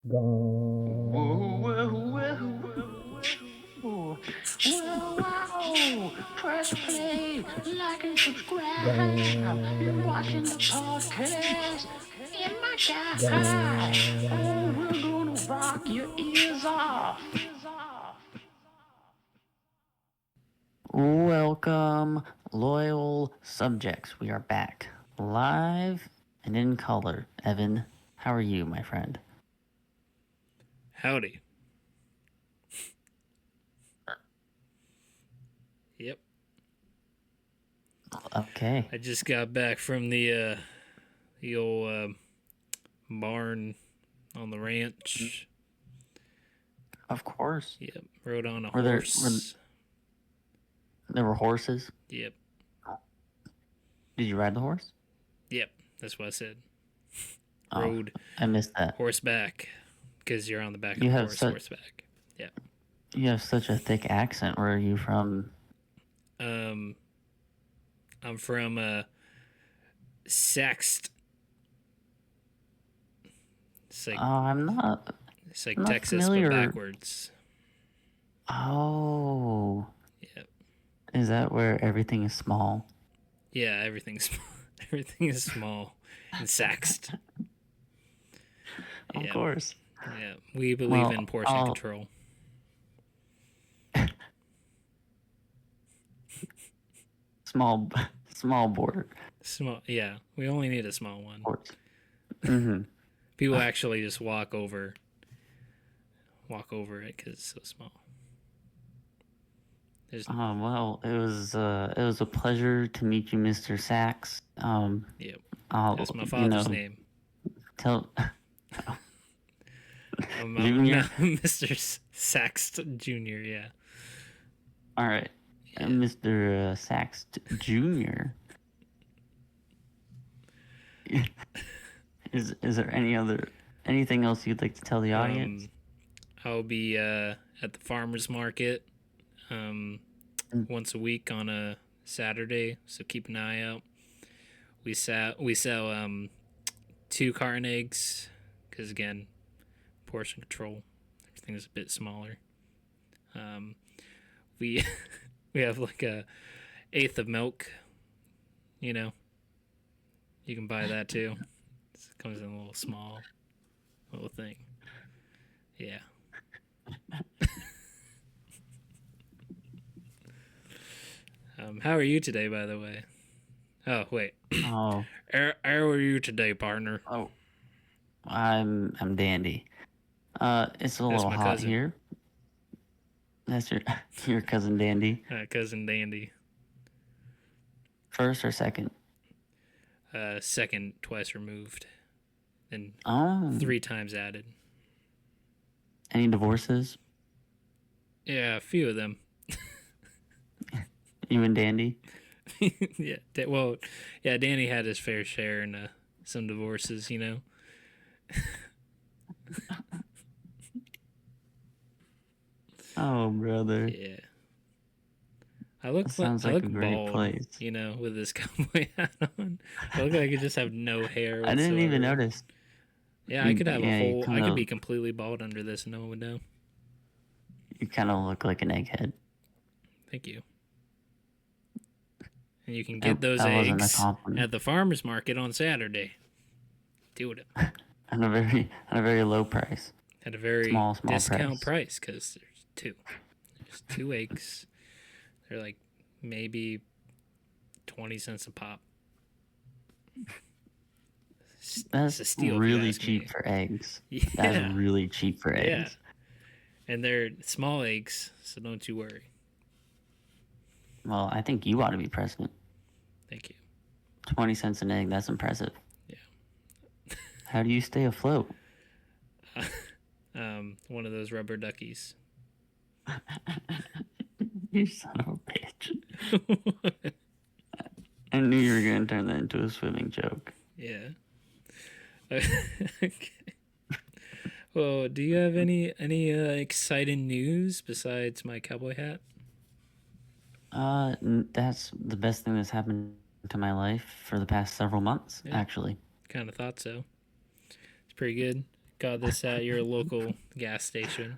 Gone. Whoa, whoa, whoa, whoa, whoa, wow. Press play, like and subscribe. You're watching the podcast. In my guy. Oh, Gone. we're gonna rock your ears off. Welcome, loyal subjects. We are back live and in color. Evan, how are you, my friend? Howdy. Yep. Okay. I just got back from the old barn on the ranch. Of course. Yep. Rode on a Were there horse. there were horses? Yep. Did you ride the horse? Yep. That's what I said. Oh, Rode I missed that. horseback because you're on the back of You a have horse. such- Horseback. Yeah. You have such a thick accent. Where are you from? I'm from Saxt. It's like I'm not. not Texas familiar. but backwards. Oh, Yep. is that where everything is small? Yeah. Everything's everything is small and Saxt. Of Yeah. course. Yeah, we believe Well, in portion I'll- control. Small border. Small, yeah. We only need a small one. Horse. Mm-hmm. People actually just walk over it because it's so small. There's Well, it was a pleasure to meet you, Mr. Sachs. Yep. I'll, That's my father's name. Tell. I'm Junior? Mr. Saxt Jr. Yeah. All right, Mr. Sachs Jr. Is there anything else you'd like to tell the audience? I'll be at the farmers market once a week on a Saturday, so keep an eye out. We sell 2 carton eggs because again, portion control. Everything's a bit smaller. We we have like a 1/8 of milk. You know, you can buy that too. It comes in a little small little thing. Yeah. How are you today, by the way? Oh wait, Oh, how are you today, partner? I'm dandy. It's a That's little my hot cousin. here. That's your cousin Dandy. Cousin Dandy. First or second? Second, twice removed, and Oh, 3 times added. any divorces? Yeah, a few of them. You and Dandy? Yeah. Danny had his fair share in some divorces. You know. Oh, brother. Yeah. I look Sounds I like look a great bald, place. you know, with this cowboy hat on. I look like I could just have no hair. I didn't even whatsoever. notice. Yeah, I could have Yeah, a you whole. I kinda- could be completely bald under this, and no one would know. You kind of look like an egghead. Thank you. And you can get those that wasn't a eggs compliment. at the farmers market on Saturday. Do it At a very low price. at a very Small discount price because there's 2. There's 2 eggs. They're like maybe 20 cents a pop. It's a That's steal if you really ask cheap me. for eggs. Yeah. That's really cheap for eggs. Yeah. And they're small eggs, so don't you worry. Well, I think you ought to be president. Thank you. 20 cents an egg, that's impressive. Yeah. How do you stay afloat? One of those rubber duckies. You son of a bitch. I knew you were going to turn that into a swimming joke. Yeah. Okay. Well, do you have any exciting news besides my cowboy hat? That's the best thing that's happened to my life for the past several months, Yeah. actually. Kind of thought so. It's pretty good. got this at your local gas station.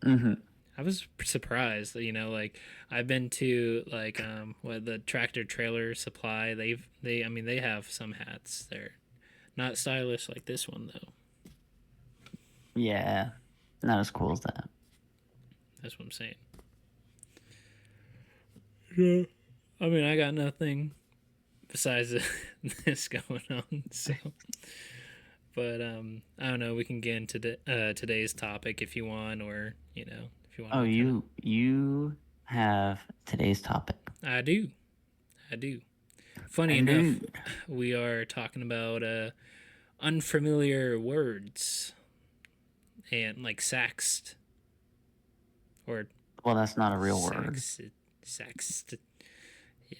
Hmm. I was surprised, like I've been to like what the Tractor Trailer Supply. I mean they have some hats. They're not stylish like this one though. Yeah, not as cool as that. That's what I'm saying. Yeah. I mean I got nothing besides this going on. So, but I don't know. We can get into today's topic if you want, or if you want Oh, to kind of. you have today's topic. I do. I do. Funny enough, Indeed. we are talking about unfamiliar words and like saxed or Well, that's not a real word. saxed. Yeah.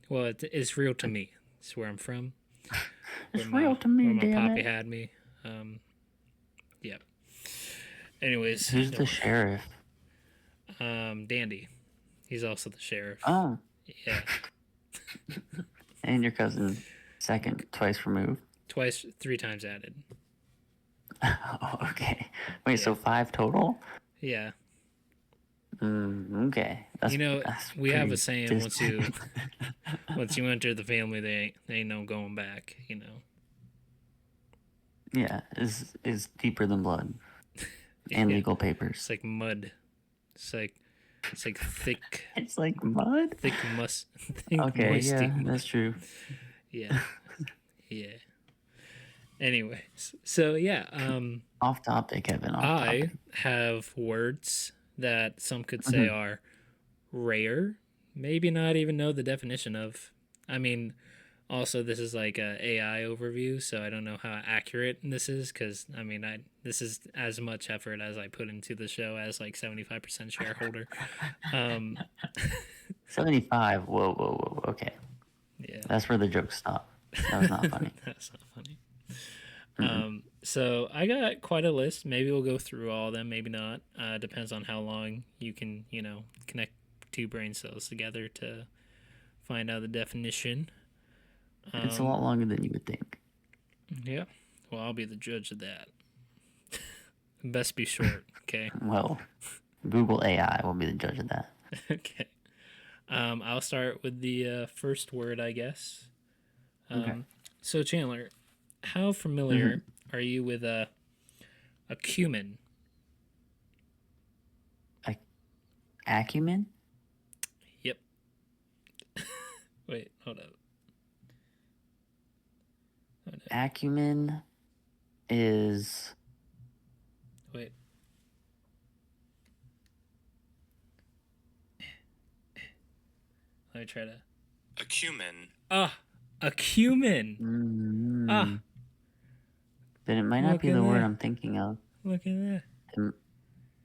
Well, it's real to me. It's where I'm from. It's real to me, Where my damn poppy it. had me. Yeah. Anyways, Who's don't the sheriff? Dandy. He's also the sheriff. Oh, Yeah. and your cousin, second, twice removed. Twice, 3 times added. Oh, okay. Wait, so Yeah. 5 total? Yeah. Okay. That's We have pretty a saying once you enter the family, they ain't no going back. Yeah, is deeper than blood and Yeah. legal papers. It's like mud. It's like thick, It's like mud. thick Okay, moisty. yeah, that's true. Yeah. Yeah. Anyways, so yeah, Off topic, Evan. Off I topic. have words that some could say are rare, maybe not even know the definition of. I mean, also this is like a AI overview, so I don't know how accurate this is because I mean, this is as much effort as I put into the show as like 75% shareholder. Um, 75. Whoa, whoa, whoa. Okay, yeah, that's where the jokes stop. That was not funny. that's not funny. So I got quite a list. Maybe we'll go through all of them. Maybe not. Depends on how long you can, connect 2 brain cells together to find out the definition. It's a lot longer than you would think. Yeah. Well, I'll be the judge of that. Best be short. Okay. Well, Google AI will be the judge of that. Okay. I'll start with the first word, I guess. Okay. So Chandler, how familiar are you with a cumin? Acumen? Yep. Wait, hold up. Acumen is Wait. Let me try to. A cumin. Ah, a cumin. Ah, then it might not Look be at the word that. I'm thinking of. look at that.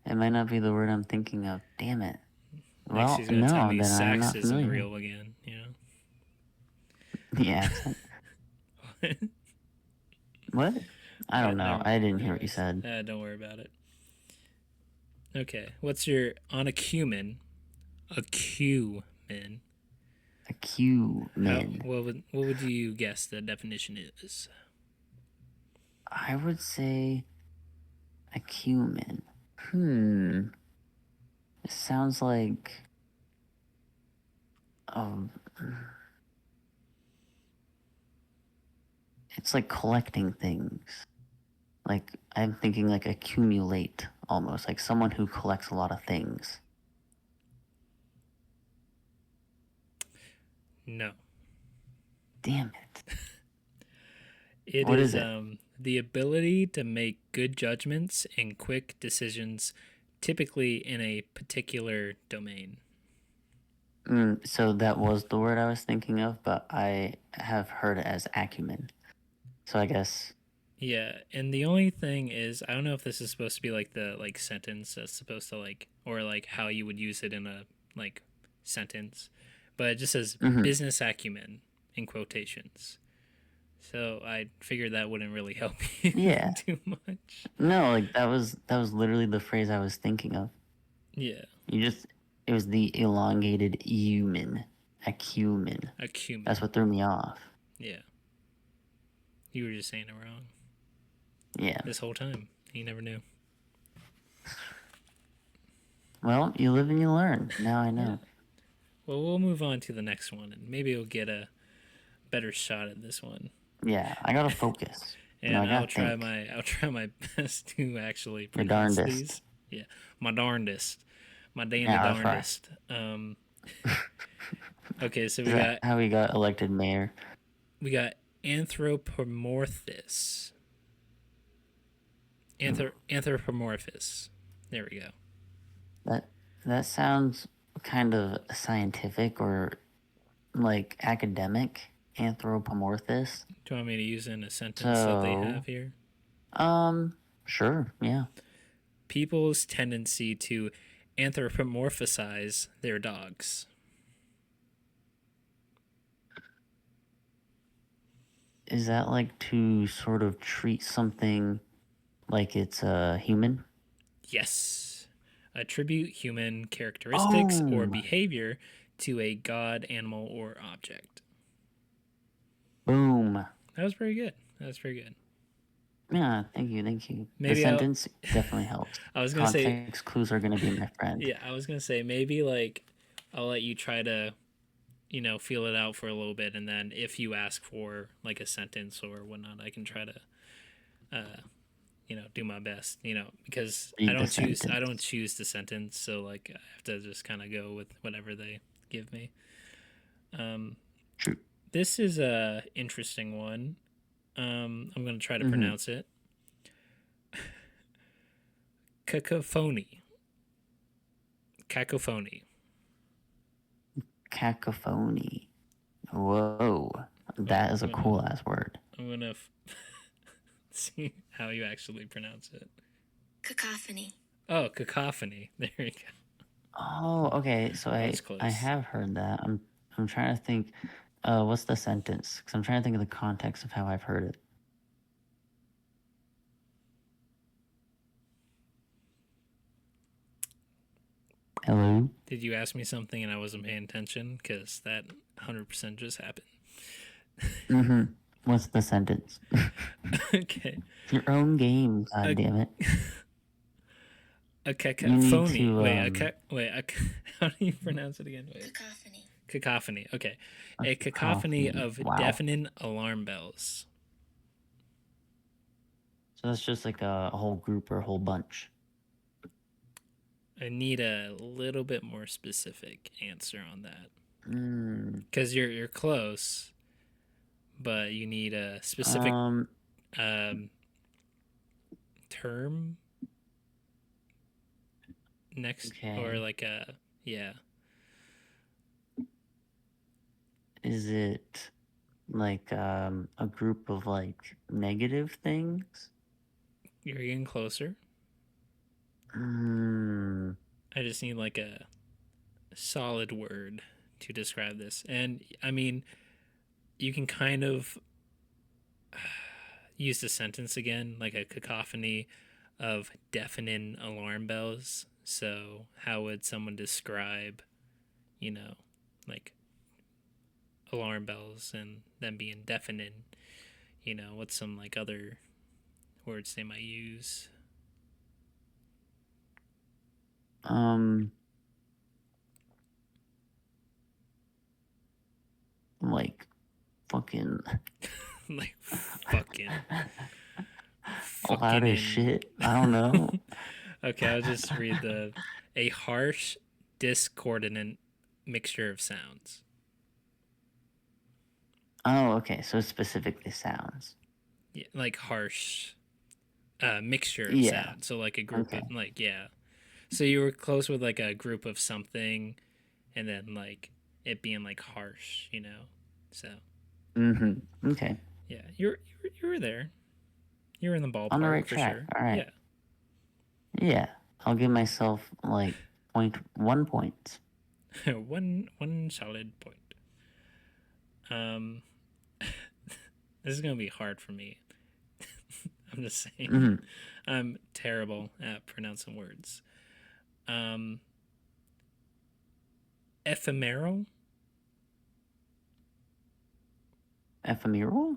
It might not be the word I'm thinking of. Damn it. Next, Well, he's gonna tell no, me then I'm sax not isn't familiar. real again. The accent. What? I don't know. I didn't hear what you said. Don't worry about it. Okay, what's your on a cumin? A cumin. A cumin. What would you guess the definition is? I would say a cumin. It sounds like it's like collecting things. Like I'm thinking like accumulate almost, like someone who collects a lot of things. No. Damn it. It What is is it? the ability to make good judgments and quick decisions, typically in a particular domain. So that was the word I was thinking of, but I have heard it as acumen. So I guess Yeah, and the only thing is, I don't know if this is supposed to be like the sentence that's supposed to or like how you would use it in a sentence, but it just says business acumen in quotations. So I figured that wouldn't really help you Yeah. too much. No, like that was literally the phrase I was thinking of. Yeah, It was the elongated human. Acumen. acumen. That's what threw me off. Yeah, you were just saying it wrong. Yeah. this whole time. You never knew. Well, you live and you learn. Now I know. Well, we'll move on to the next one, and maybe we'll get a better shot at this one. Yeah, I gotta focus. And I gotta think. I'll try my best to actually Your pronounce darndest. these. Yeah, my darndest, my dandy Yeah, that's right. darndest. Okay, so Is that how we got elected mayor? we got anthropomorphous. Anthropomorphous. There we go. That sounds kind of scientific or like academic. Anthropomorphous. Do you want me to use in a sentence that they So, have here? Sure, yeah. People's tendency to anthropomorphize their dogs. Is that like to sort of treat something like it's a human? Yes. Attribute human characteristics or Oh, behavior to a god, animal, or object. boom. That was pretty good. That was pretty good. Yeah, thank you. The Maybe I'll- sentence definitely helps. I was gonna say, Context clues are gonna be my friend. yeah, I was gonna say maybe like I'll let you try to, feel it out for a little bit, and then if you ask for like a sentence or whatnot, I can try to, do my best, because Read I the don't choose sentence. the sentence, so like I have to just kind of go with whatever they give me. True. This is a interesting one. I'm gonna try to Mhm. pronounce it. Cacophony. Cacophony. Cacophony. Whoa, that is a cool ass word. I'm gonna see how you actually pronounce it. Cacophony. Oh, cacophony. There you go. Oh, okay. So That's I close. have heard that. I'm trying to think. What's the sentence? Because I'm trying to think of the context of how I've heard it. Hello. Did you ask me something and I wasn't paying attention? Because that 100% just happened. Mm-hmm. What's the sentence? Okay. Your own game. God damn it. A cacophony. to, How do you pronounce it again? Wait. Cacophony. Cacophony. Okay. A A cacophony cacophony. of Wow. deafening alarm bells. So that's just like a whole group or a whole bunch. I need a little bit more specific answer on that. Mm, Because you're close, but you need a specific term next, Okay. or like a, yeah. is it like a group of like negative things? You're getting closer. Mm, I just need like a solid word to describe this. And I mean, you can kind of use the sentence again, like a cacophony of deafening alarm bells. So, how would someone describe, like alarm bells and them being deafening? What's some like other words they might use? like fucking Like fucking loud as in- shit. I don't know. Okay, I'll just read a harsh, discordant mixture of sounds. Oh, okay. So specifically sounds. Yeah, like harsh, mixture of Yeah. sounds. So like a group Okay. of like, yeah. So you were close with like a group of something, and then like it being like harsh, So Mm-hmm. Okay. yeah, you were there. You were in the ballpark On the right for track. sure. All right. Yeah. I'll give myself like 0.1 points. Yeah, one solid point. This is gonna be hard for me. I'm just saying. Mhm. I'm terrible at pronouncing words. Ephemeral. Ephemeral?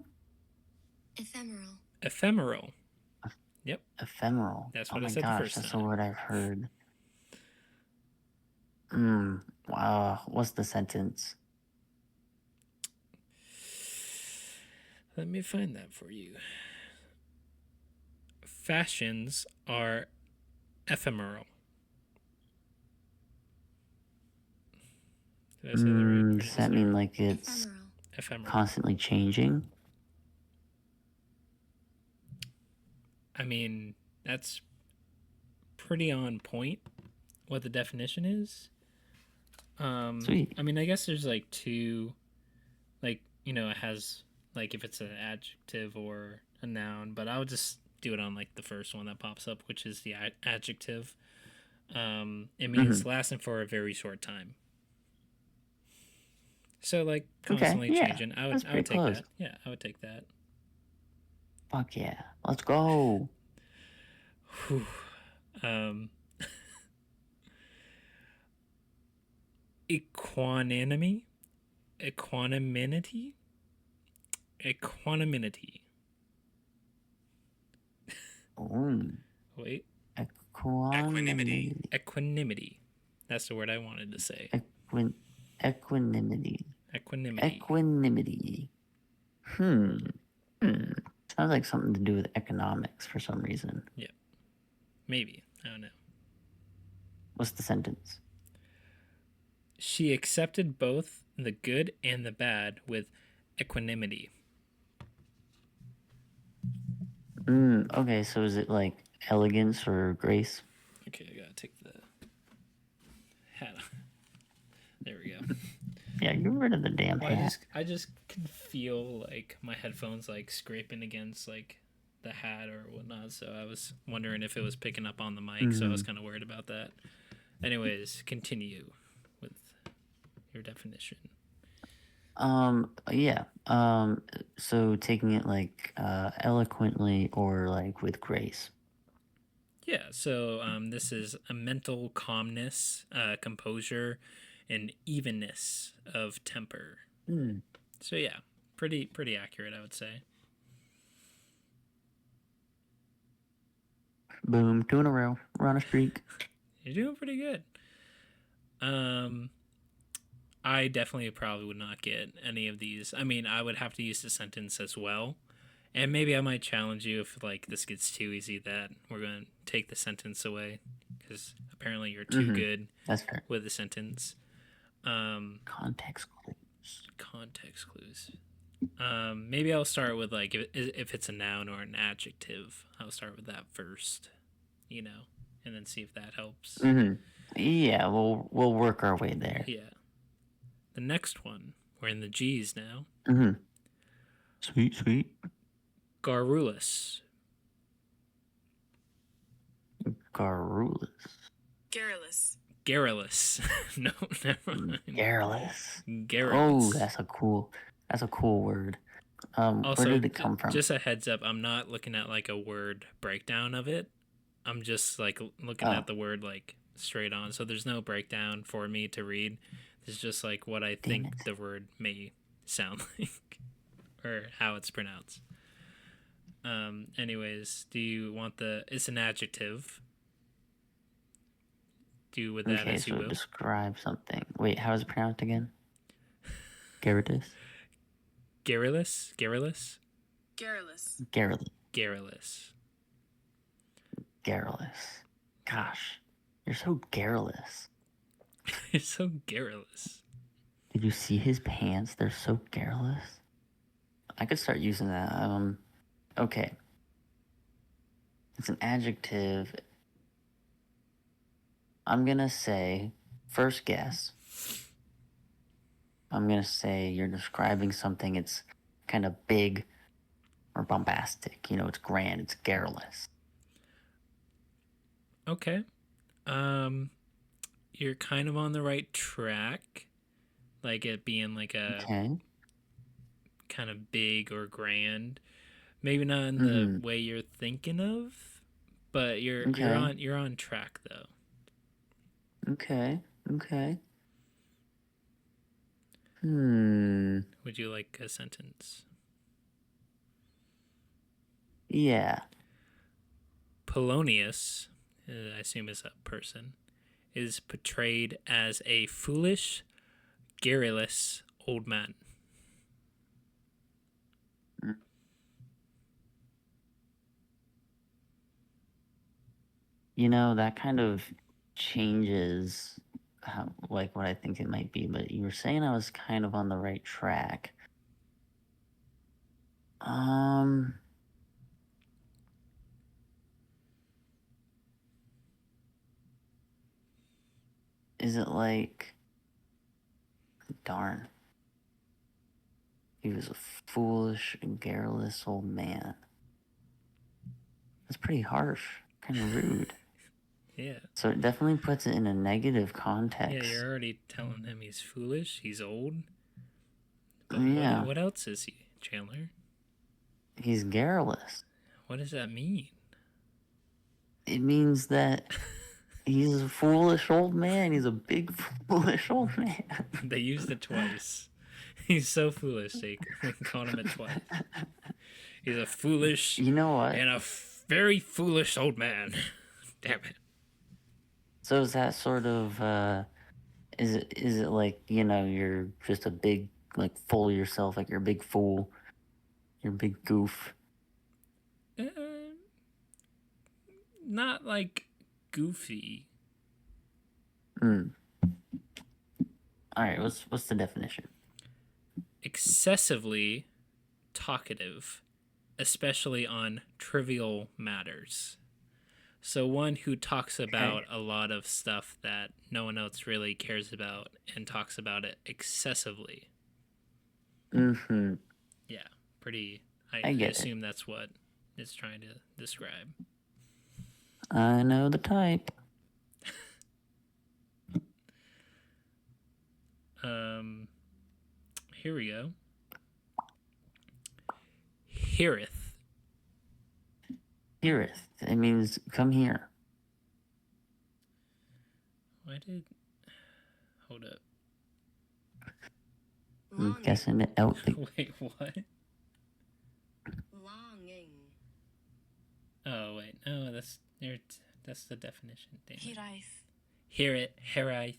Ephemeral. Ephemeral. Yep, Ephemeral. that's Oh what I my said the gosh, first that's a time. word I've heard. Wow. What's the sentence? Let me find that for you. Fashions are ephemeral. Did I say that right? Or Does is that there mean like it's Ephemeral. ephemeral? constantly changing? I mean, that's pretty on point. What the definition is? Sweet. I mean, I guess there's like two, like it has like if it's an adjective or a noun, but I would just do it on like the first one that pops up, which is the adjective. It means Mm-hmm. lasting for a very short time. So like Okay, constantly yeah. changing. That's I would pretty take close. that. Yeah, I would take that. Fuck yeah. Let's go. Whew. Um, equanimity, equanimity, equanimity. Ooh. Wait, Equanimity. equanimity. That's the word I wanted to say. Equanimity. Equanimity. Equanimity. Hmm. Hmm. Sounds like something to do with economics for some reason. Yeah, maybe. I don't know. What's the sentence? She accepted both the good and the bad with equanimity. Okay, so is it like elegance or grace? Okay, I gotta take the hat off. There we go. Yeah, get rid of the damn Well, hat. I just can feel like my headphones like scraping against like the hat or whatnot. So I was wondering if it was picking up on the mic. So I was kind of worried about that. Anyways, continue with your definition. Yeah. So taking it like eloquently or like with grace. Yeah. So this is a mental calmness, composure, and evenness of temper. So yeah, pretty accurate, I would say. Boom, 2 in a row. We're on a streak. You're doing pretty good. I definitely probably would not get any of these. I mean, I would have to use the sentence as well. And maybe I might challenge you if like this gets too easy that we're going to take the sentence away cuz apparently you're too good That's fair. with the sentence. Context clues. Context clues. Maybe I'll start with like if it's a noun or an adjective. I'll start with that first, and then see if that helps. Yeah, we'll work our way there. Yeah. The next one, we're in the G's now. Sweet. Garrulous. Garrulous. Garrulous. No, never mind. Garrulous. Garrulous. Oh, that's a cool word. Also, where did it come from? just a heads up, I'm not looking at like a word breakdown of it. I'm just like looking at the word like straight on. So there's no breakdown for me to read. It's just like what I think the word may sound like or how it's pronounced. Anyways, do you want it's an adjective. Do with that as you will. Describe something. Wait, how is it pronounced again? Garrulous? Garrulous. Gosh, you're so garrulous. You're so garrulous. Did you see his pants? They're so garrulous. I could start using that. Okay. It's an adjective. I'm gonna say, first guess. I'm gonna say you're describing something. It's kind of big or bombastic. It's grand. It's garrulous. Okay. You're kind of on the right track. Like it being like a kind of big or grand. Maybe not in the way you're thinking of, but you're on track though. Okay. Would you like a sentence? Yeah. Polonius, I assume is a person, is portrayed as a foolish, garrulous old man. You know, that kind of changes how, like, what I think it might be, but you were saying I was kind of on the right track. Um, is it like, darn, he was a foolish and garrulous old man. That's pretty harsh, kind of rude. Yeah. So it definitely puts it in a negative Yeah, context. you're already telling him he's foolish, he's old. But Yeah, what else is he, Chandler? he's garrulous. What does that mean? It means that he's a foolish old man. He's a big foolish old man. They used it twice. He's so foolish, they called him it twice. He's a foolish You know what? and a very foolish old man. Damn it. So is that sort of is it like, you know, you're just a big, like, full of yourself, like you're a big fool, you're a big goof. Uh, not like goofy. Mm. All right, what's the definition? Excessively talkative, especially on trivial matters. So one who talks about a lot of stuff that no one else really cares about and talks about it excessively. Mm-hmm. Yeah, pretty. I I get it. assume that's what it's trying to describe. I know the type. Here we go. Heareth. Heareth. It means come here. Why did? Hold up. I'm guessing it out. Wait, what? Longing. Oh wait, no, that's the definition. Damn it. Hiraeth. Hear it, Heraith.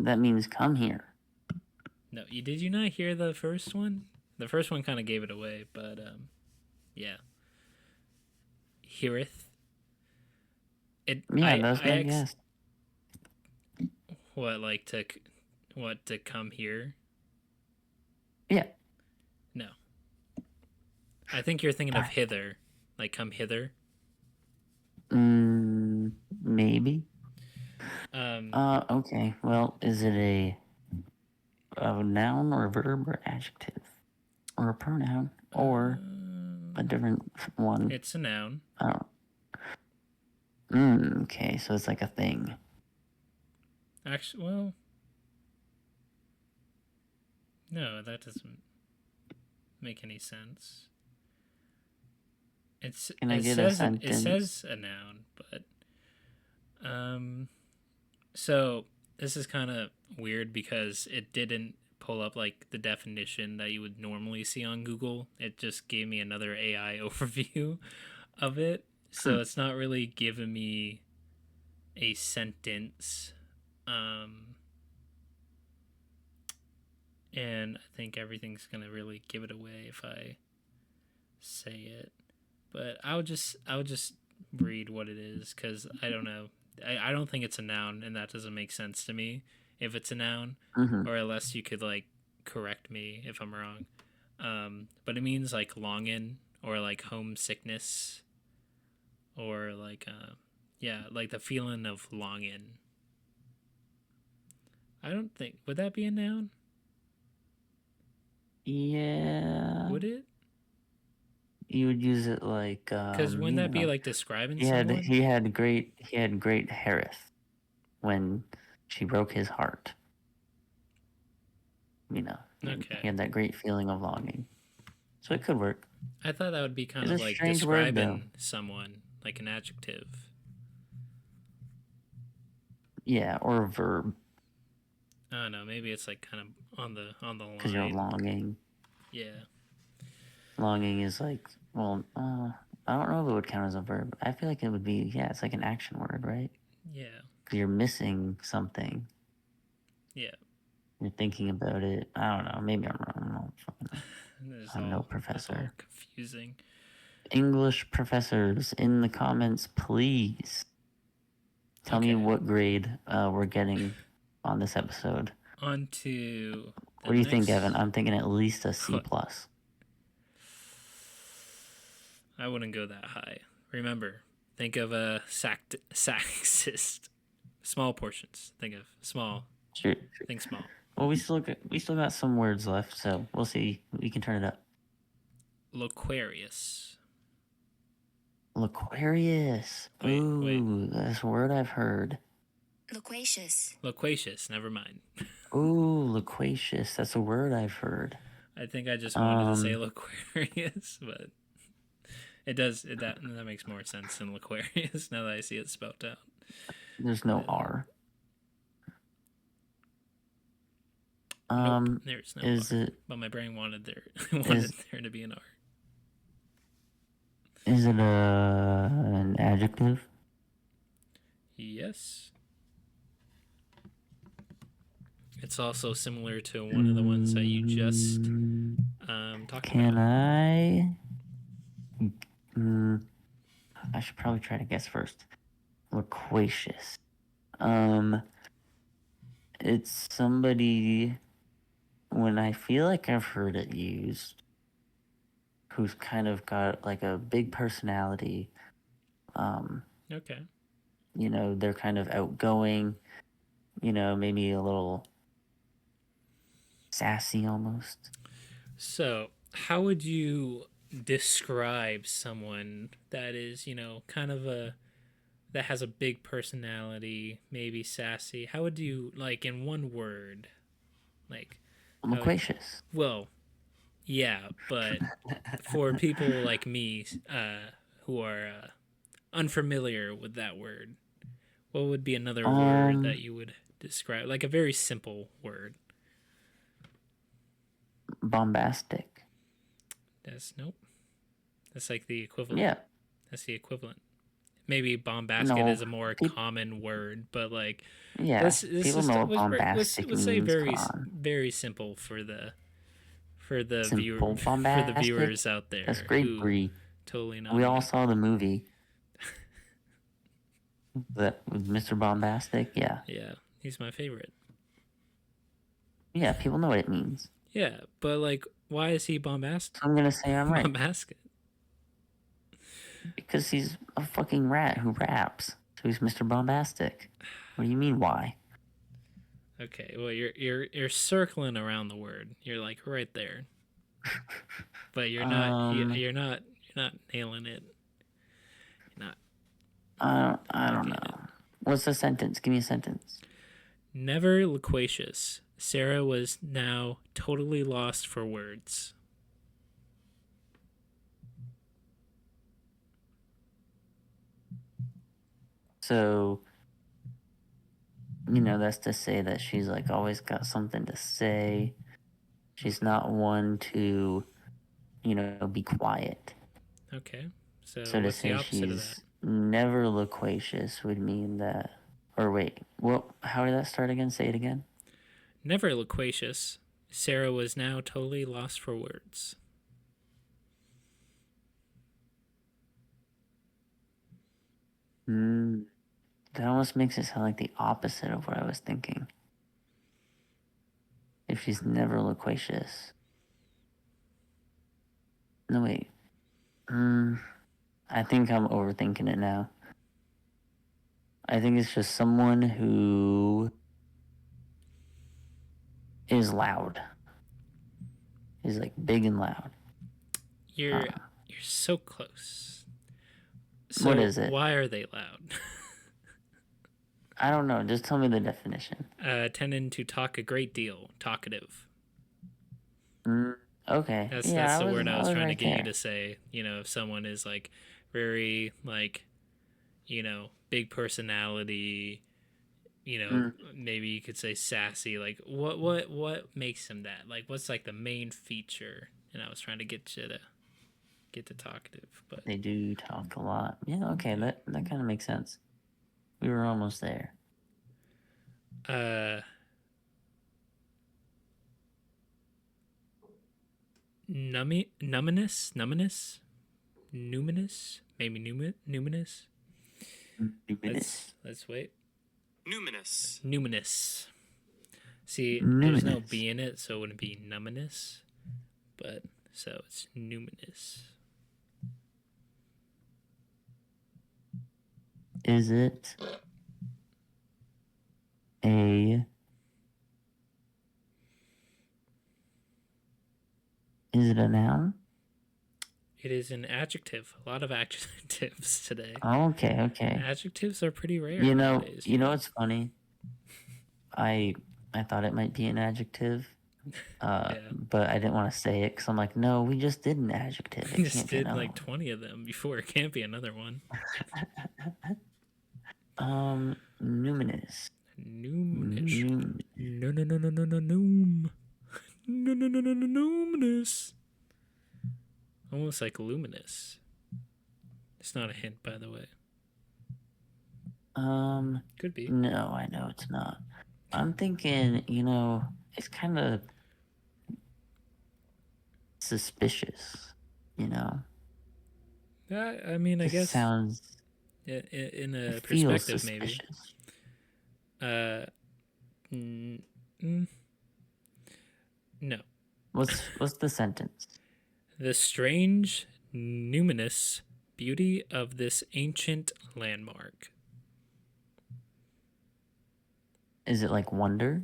That means come here. No, did you not hear the first one? The first one kind of gave it away, but yeah. Heareth. It. Yeah, that's my guess. What to come here? Yeah. No. I think you're thinking of hither, like come hither. Maybe. Okay. Well, is it a noun or a verb or adjective or a pronoun or a different one? It's a noun. Oh. Okay, so it's like a thing. Actually, well, no, that doesn't make any sense. It says a noun, but so this is kind of weird because it didn't pull up like the definition that you would normally see on Google. It just gave me another AI overview of it, so it's not really giving me a sentence. And I think everything's gonna really give it away if I say it. But I'll just read what it is because I don't know. I don't think it's a noun, and that doesn't make sense to me if it's a noun, or unless you could like correct me if I'm wrong. But it means like longing or like homesickness, or like like the feeling of longing. I don't think would that be a noun? Yeah. Would it? You would use it like because wouldn't that be like describing someone? He had great Harith when she broke his heart. You know. Okay. He had that great feeling of longing. So it could work. I thought that would be kind of like describing someone, like an adjective. Yeah, or a verb. I don't know. Maybe it's like kind of on the line. Because you're longing. Yeah. Longing is like, well, I don't know if it would count as a verb. I feel like it would be, yeah, it's like an action word, right? Yeah. Because you're missing something. Yeah. You're thinking about it. I don't know. Maybe I'm wrong. I don't fucking know. I'm no That's all professor. confusing. English professors in the comments, please tell me Okay. what grade we're getting on this episode. On to the What do you think, next. Evan? I'm thinking at least a C What? plus. I wouldn't go that high. Remember, think of a saxist. Small portions. Think of small. Sure. Think small. Well, we still got some words left, so we'll see. We can turn it up. Loquarious. Loquarious. Wait. Ooh, that's a word I've heard. Loquacious. Loquacious. Never mind. Ooh, loquacious. That's a word I've heard. I think I just wanted to say loquarious, but it does. That makes more sense than loquarious now that I see it spelled out. There's no R. Nope, there's no is R. it But my brain wanted there to be an R. is it an adjective? Yes. It's also similar to one of the ones that you just talked Can about. I should probably try to guess first. Loquacious. It's somebody when I feel like I've heard it used who's kind of got like a big personality. Okay. You know, they're kind of outgoing, you know, maybe a little sassy almost. So, how would you describe someone that is, kind of that has a big personality, maybe sassy? How would you, like, in one word, like, Loquacious. well, yeah, but for people like me who are unfamiliar with that word, what would be another word that you would describe? Like a very simple word. Bombastic. Nope. That's like the equivalent. Yeah. That's the equivalent. Maybe bombastic is a more common word, but like, yeah, people know what bombastic let's say means. very simple for the Simple for the bombastic. viewers out there. That's great, Bree. Totally not. We all saw the movie. That with Mr. Bombastic. Yeah. Yeah, he's my favorite. Yeah, people know what it means. Yeah, but like, why is he bombastic? So I'm gonna say I'm right. Bombastic. Because he's a fucking rat who raps. So he's Mr. Bombastic. What do you mean why? Okay, well you're circling around the word. You're like right there. But you're not you're not nailing it. You're not. I don't know. What's the sentence? Give me a sentence. Never loquacious. Sarah was now totally lost for words. So, you know, that's to say that she's like always got something to say. She's not one to, you know, be quiet. Okay. So to what's say the opposite of she's that? never loquacious would mean that. Or wait, what? How did that start again? Say it again. Never loquacious. Sarah was now totally lost for words. That almost makes it sound like the opposite of what I was thinking. If she's never loquacious. No, wait. I think I'm overthinking it now. I think it's just someone who is loud. Is like big and loud. You're so close. So what is it? Why are they loud? I don't know. Just tell me the definition. Tending to talk a great deal. Talkative. Okay. That's the word I was trying to get you to say. You know, if someone is like very like, big personality, maybe you could say sassy. Like what makes him that? Like what's like the main feature? And I was trying to get you to get to talkative, but They do talk a lot. Yeah, okay, that kind of makes sense. We were almost there. Numinous, maybe numinous. 2 minutes. Let's wait. Numinous. Numinous. See, there's no Numinous. B in it, so it wouldn't be numinous. But so it's numinous. Is it a? Is it a noun? It is an adjective. A lot of adjectives today. Oh, okay. Adjectives are pretty rare You know, nowadays. what's funny? I thought it might be an adjective, but I didn't want to say it because I'm like, no, we just did an adjective. We It just can't be did a noun. like 20 of them before. It can't be another one. Numinous. Numinous. Num- Numinous. Almost like luminous. It's not a hint, by the way. Could be. No, I know it's not. I'm thinking, it's kind of suspicious, I mean, I It guess sounds. in a It feels perspective, maybe. suspicious. No. What's the sentence? The strange, numinous beauty of this ancient landmark. Is it like wonder?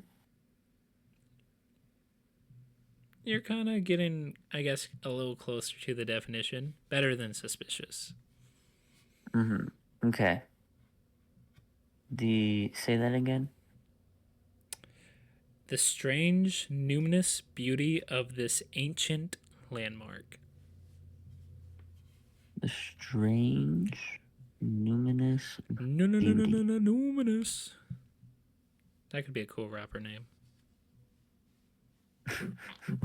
You're kind of getting, I guess, a little closer to the definition. Better than suspicious. Okay. Say that again. The strange, numinous beauty of this ancient landmark. The strange, numinous. Numinous. That could be a cool rapper name.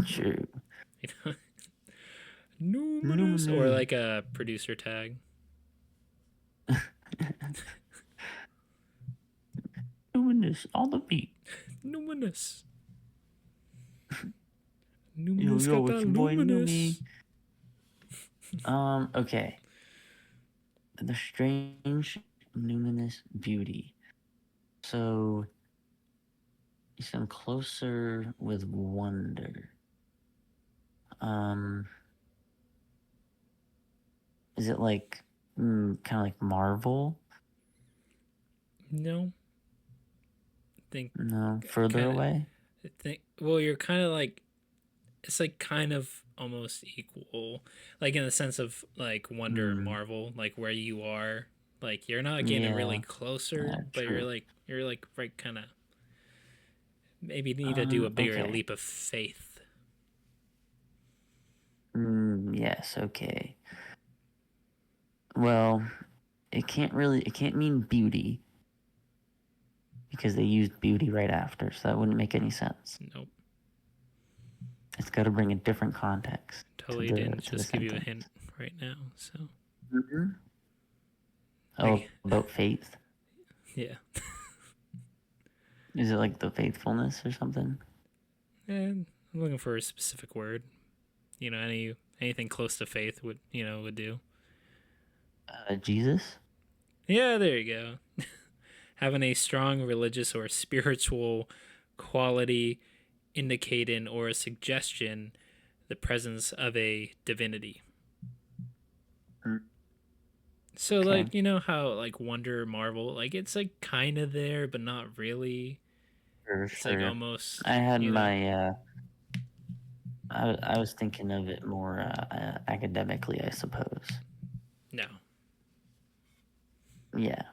True. You know? Numinous. Or like a producer tag. Numinous on the beat. Numinous. Yo, Numinous yo, got it's that your boy luminous. Numi. Okay. The strange, numinous beauty. So you sound closer with wonder. Is it like kind of like Marvel? No. No, further kinda- away. Well, you're kind of like, it's like kind of almost equal, like in the sense of like Wonder and Marvel, like where you are, like you're not getting really closer, Yeah, but true. you're like right kind of. Maybe need to do a bigger Okay. leap of faith. Yes, okay. Well, it can't mean beauty because they used beauty right after, so that wouldn't make any sense. Nope, It's got to bring a different context. totally to the, didn't to the just give you a sentence. hint right now. So Oh, Like- about faith? yeah, Is it like the faithfulness or something? and I'm looking for a specific word. You know, anything close to faith would do. Jesus? Yeah, there you go. Having a strong religious or spiritual quality indicating or a suggestion the presence of a divinity. So Okay. like, you know how like Wonder, Marvel, like it's like kind of there but not really. For It's sure. like almost I had you know, my. I was thinking of it more academically, I suppose. no. Yeah.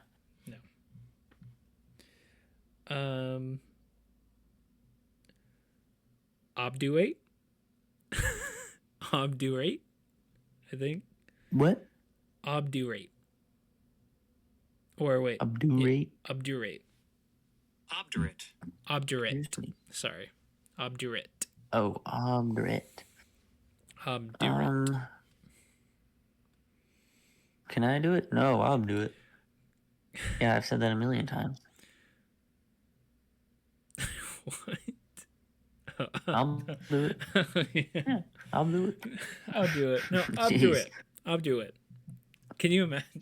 Obdurate. Obdurate, I think. What? Obdurate. Or wait. Obdurate? Obdurate. Obdurate. Obdurate. Excuse me. Sorry. Obdurate. Oh, obdurate. Obdurate. Can I do it? No, I'll do it. Yeah, I've said that a million times. What? I'll do it. Yeah. Yeah, I'll do it. I'll do it. No, I'll do Jeez. it. I'll do it. Can you imagine?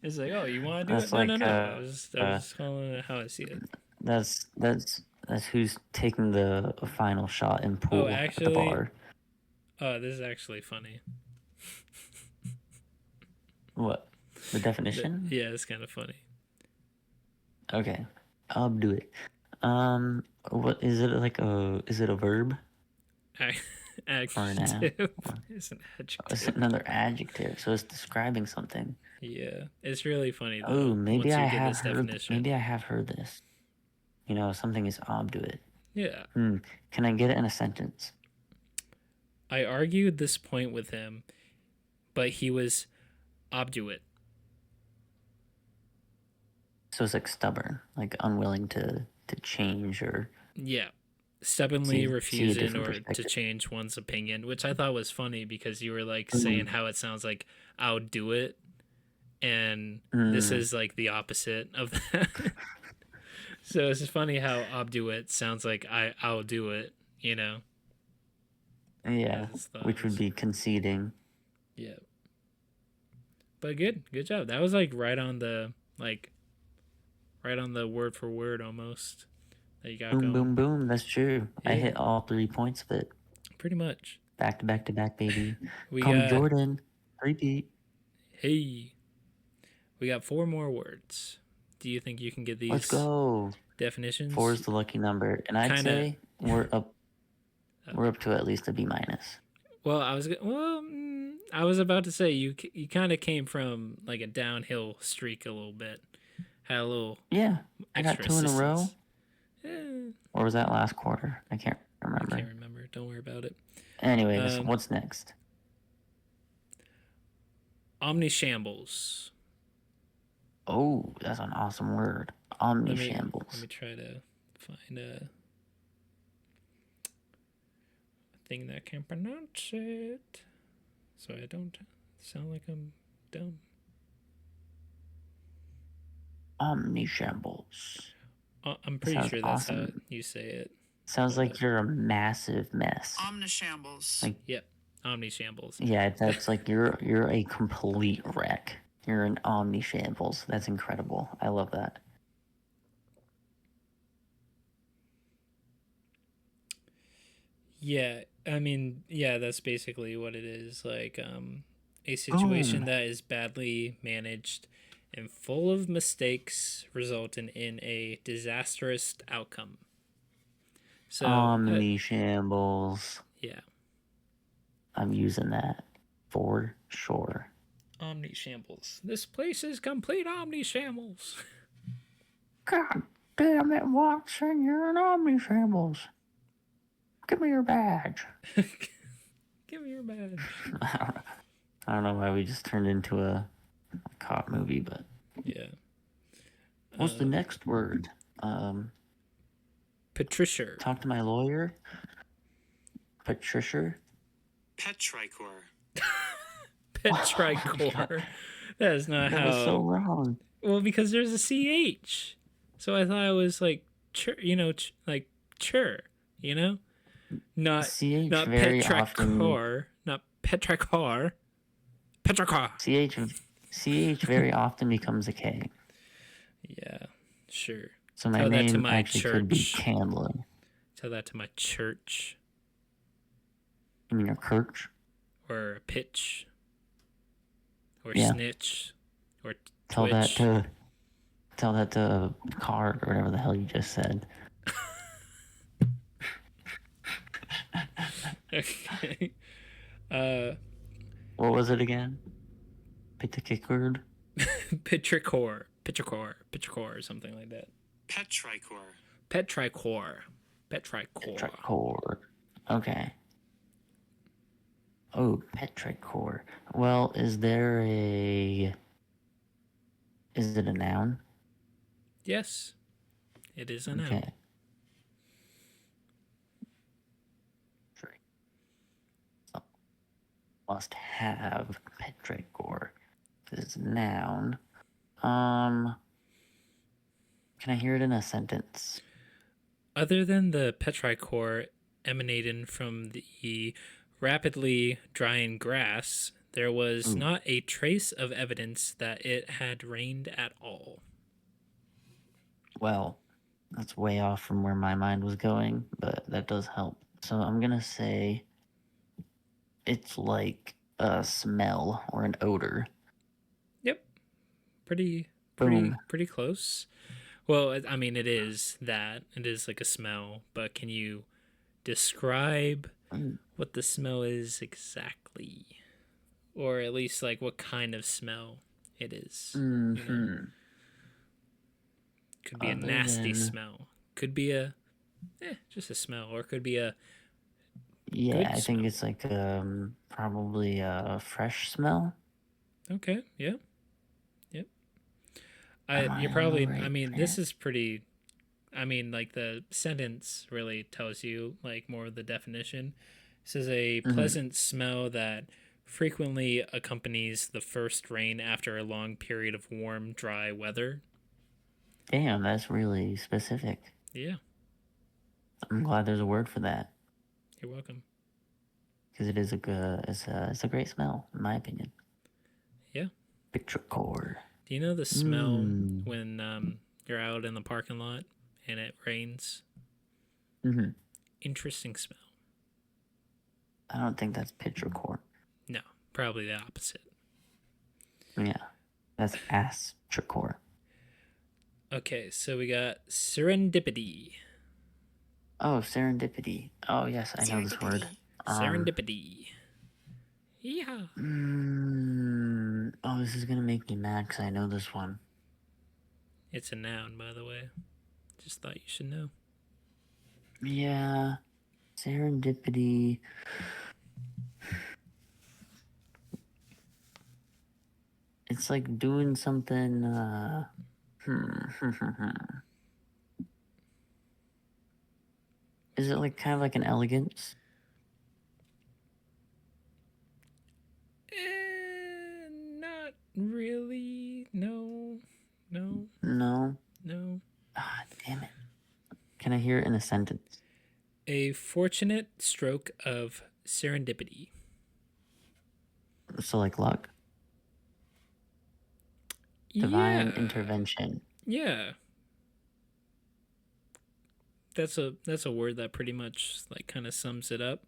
It's like, oh, you want to do That's it? No, no, like, no. I was just calling it how I see it. That's who's taking the final shot in pool Oh, at the actually- bar. Oh, this is actually funny. What? The definition? Yeah, it's kind of funny. Okay, I'll do it. What is it like? Is it a verb? Adjective. It's an It's adjective. another adjective, so it's describing something. Yeah, it's really funny though. Oh, maybe once you I get have this heard. definition. Maybe I have heard this. You know, something is obdurate. Yeah, Can I get it in a sentence? I argued this point with him, but he was obdurate. So it's like stubborn, like unwilling to change or. Yeah, stubbornly See a refusing different or to perspective. change one's opinion, which I thought was funny because you were like saying how it sounds like I'll do it, and this is like the opposite of that. So it's just funny how obdurate sounds like I'll do it, you know? Yeah, As which would thoughts. be conceding. Yeah. But good job. That was like right on the word for word almost that you got Boom, going. boom, boom. That's true. I Yeah. hit all 3 points of it. Pretty much. Back to back to back, baby. We Come got Jordan. Repeat. hey. We got 4 more words. Do you think you can get these Let's go. definitions? 4 is the lucky number, and I'd Kinda- say we're up. We're up to at least a B minus. Well, I was about to say you kind of came from like a downhill streak a little bit. Had a little Yeah, I got extra 2 in a row. assistance. Eh, Or was that last quarter? I can't I remember. can't remember. Don't worry about it. Anyways, Um, what's next? Omnishambles. Oh, that's an awesome word. Let Omnishambles. me try to find a thing that can pronounce it, so I don't sound like I'm dumb. Omnishambles. I'm pretty Sounds sure that's how awesome. you say it. Sounds like you're a massive mess. Omnishambles. Like, Yep, omnishambles. yeah, that's like you're a complete wreck. You're an omnishambles. That's incredible. I love that. Yeah, I mean, yeah, that's basically what it is. Like, a situation Boom. that is badly managed and full of mistakes, resulting in a disastrous outcome. So, Omnishambles. yeah, I'm using that for sure. omnishambles. This place is complete omnishambles. God damn it, Watson, you're an omnishambles. Give me your badge. Give me your badge. I don't know why we just turned into a cop movie, but Yeah. what's the next word? Patricia. Talk to my lawyer. Patricia. Petricor. Petricor. That is not That how. was so wrong. Well, because there's a CH. So I thought it was like, like chur, you know? Not CH not very often. Petricor. Not Petricor. Petricor. CH very often becomes a K. Yeah, sure. So my Tell that to name my actually could be church. Candlin. Tell that to my church. You mean your church? Or a pitch. Or Yeah. snitch. Or Tell twitch. tell that to Card or whatever the hell you just said. Okay. What was it again? Pitikikord? Petricor, or something like that. Petricor. Petricor. Petrichor. Okay. Oh, petrichor. Well, is it a noun? Yes, it is a noun. Okay. must have petrichor. This is a noun. Can I hear it in a sentence? Other than the petrichor emanating from the rapidly drying grass, there was Ooh. not a trace of evidence that it had rained at all. Well, that's way off from where my mind was going, but that does help. So I'm gonna say it's like a smell or an odor. Yep. Pretty Boom. pretty close. Well, I mean it is that. It is like a smell, but can you describe Mm. what the smell is exactly? Or at least like what kind of smell it is. Mm-hmm. Could be a Other nasty than- smell. Could be a just a smell, or it could be a Yeah, good I think smell. it's like probably a fresh smell. okay, yeah. Yep. Am I You're on the probably I right mean, track? this is pretty I mean, like the sentence really tells you like more of the definition. This is a Mhm. pleasant smell that frequently accompanies the first rain after a long period of warm, dry weather. Damn, that's really specific. Yeah, I'm glad there's a word for that you're welcome. because it is a good, it's a great smell in my opinion. Yeah. Petrichor. Do you know the smell Mm. when you're out in the parking lot and it rains? Mm-hmm. Interesting smell. I don't think that's petrichor. No, probably the opposite. Yeah, that's astrichor. Okay, so we got serendipity. Oh, serendipity. Oh yes, I know this word. Serendipity. Yeah. Oh, this is gonna make me mad because I know this one. It's a noun, by the way. Just thought you should know. Yeah, serendipity. It's like doing something. Is it like kind of like an elegance? Not really. No. No. No. No. Ah, damn it. Can I hear it in a sentence? A fortunate stroke of serendipity. So like luck, divine Yeah. intervention. Yeah. That's a word that pretty much like kind of sums it up.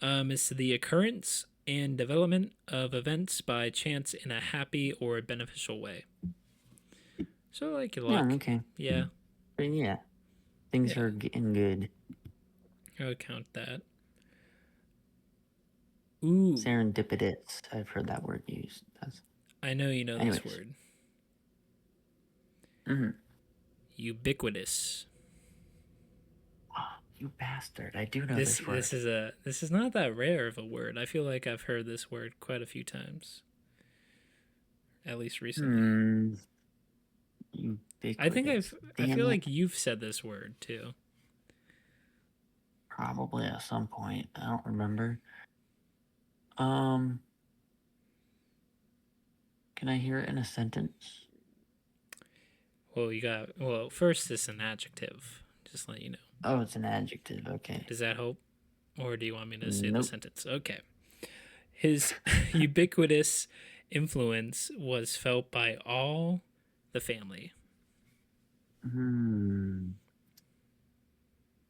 It's the occurrence and development of events by chance in a happy or beneficial way. So like your luck. Yeah, okay. Yeah, But yeah, things Yeah. are getting good. I would count that. Ooh, Serendipitous. I've heard that word used. That's. I know you know Anyways. this word. Mm-hmm. Ubiquitous. You bastard! I do know This this word. this is not that rare of a word. I feel like I've heard this word quite a few times. At least recently. Ubiquitous. I think I Damn feel it. like you've said this word too. Probably at some point. I don't remember. Can I hear it in a sentence? Well, first it's an adjective. Just let you know. Oh, it's an adjective. Okay. Does that help? Or do you want me to say the Nope. sentence? Okay. His ubiquitous influence was felt by all the family.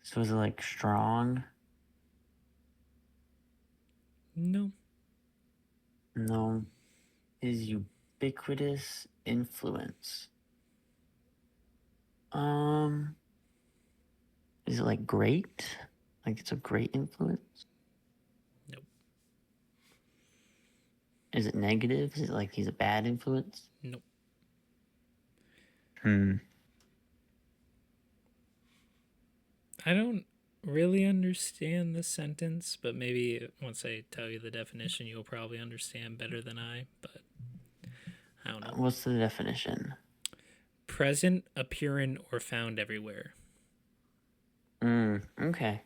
So is it like strong? No. No. His ubiquitous influence. Is it like great? Like it's a great influence? Nope. Is it negative? Is it like he's a bad influence? Nope. I don't really understand the sentence, but maybe once I tell you the definition, you'll probably understand better than I. But I don't know. What's the definition? Present, appearing, or found everywhere. Okay.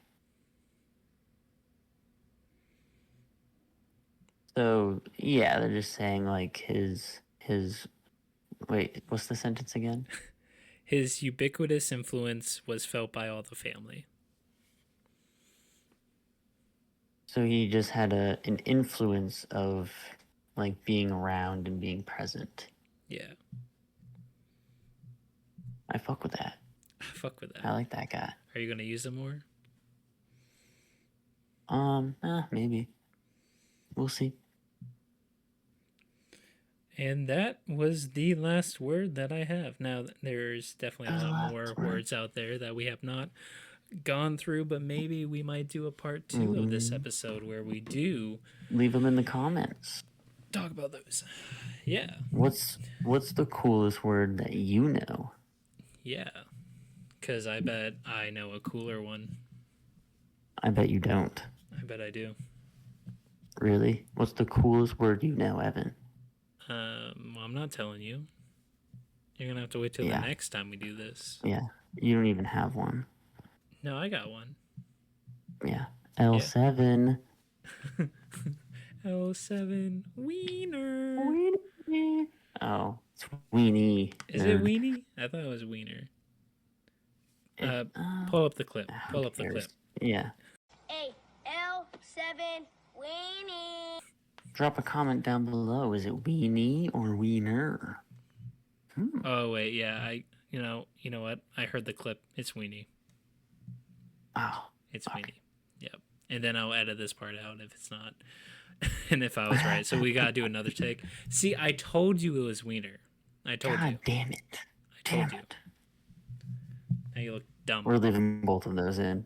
So yeah, they're just saying like his wait, what's the sentence again? His ubiquitous influence was felt by all the family. So he just had an influence of like being around and being present. Yeah, I fuck with that. fuck with I that. like that guy. Are you gonna use them more? Maybe. We'll see. And that was the last word that I have. Now, there's definitely a That was the lot last more word. words out there that we have not gone through, but maybe we might do a part 2 of this episode where we do Leave them in the comments. talk about those. Yeah, What's the coolest word that you know? yeah. Because I bet I know a cooler one. I bet you don't. I bet I do. Really? What's the coolest word you know, Evan? Well, I'm not telling you. You're gonna have to wait till Yeah. the next time we do this. Yeah. You don't even have one. No, I got one. Yeah. L7. L7 Wiener. Weenie. Oh, it's weenie. Is it nerd. weenie? I thought it was wiener. It- Pull up the clip. who Pull up the cares? clip. Yeah. Hey, L7 Weenie. Drop a comment down below. Is it weenie or wiener? Oh wait, yeah. You know what? I heard the clip. It's weenie. Oh. It's Fuck. weenie. Yep. And then I'll edit this part out if it's not, and if I was right. So we gotta do another take. See, I told you it was wiener. I told God you. damn it. I told Damn you. it. Now you look dumb. We're leaving both of those in.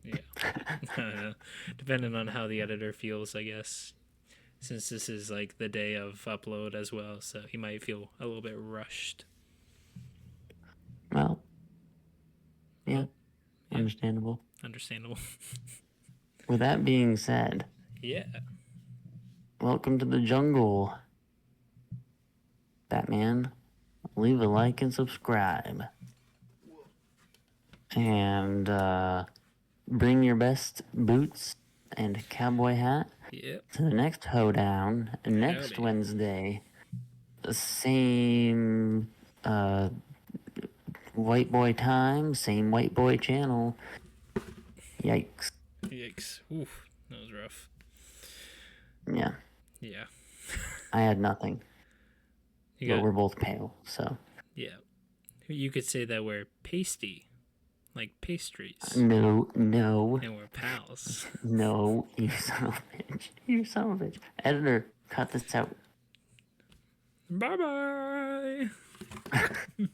Yeah. I don't know. Depending on how the editor feels, I guess. Since this is like the day of upload as well, so he might feel a little bit rushed. Well, yeah. Yeah. Understandable. Understandable. With that being said, Yeah. welcome to the jungle. Batman, leave a like and subscribe. And bring your best boots and cowboy hat Yep. to the next hoedown next Howdy. Wednesday. The same white boy time, same white boy channel. Yikes. Yikes. Oof. That was rough. Yeah, Yeah. I had nothing. You But got, we're both pale, so. yeah. You could say that we're pasty. Like pastries. No. And we're pals. No, you son of a bitch. You son of a bitch. Editor, cut this out. Bye bye.